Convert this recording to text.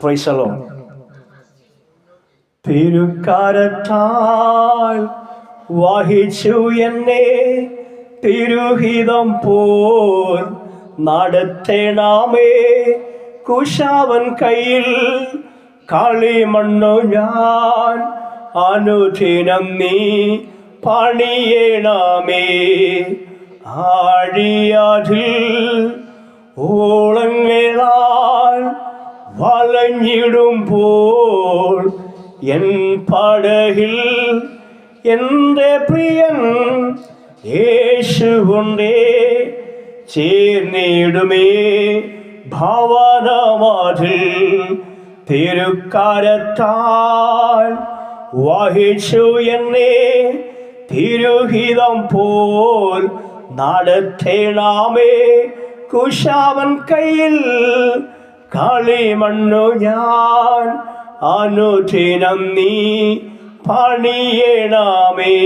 Praise the Lord. തിരുക്കരത്താൽ വഹിച്ചു എന്നെ തിരുഹിതം പോൽ നടത്തേണമേ. കുശവൻ കയ്യിൽ കളിമണ്ണു ഞാൻ അനുദിനം നീ പണിയണമേ. ആഴിയാതിൽ ഓളങ്ങളാൽ വലഞ്ഞിടുമ്പോൾ എൻ പടകിൽ എൻ്റെ പ്രിയൻ യേശുകൊണ്ടേ ചേർന്നിടുമേ ഭവനമതിൽ. തിരുക്കരത്താൽ വഹിച്ചു എന്നെ തിരുഹിതം പോൽ നടത്തേണമേ. കുശവൻ കയ്യിൽ കളിമണ്ണു ഞാൻ അനുദിനം നീ പണിയണമേ.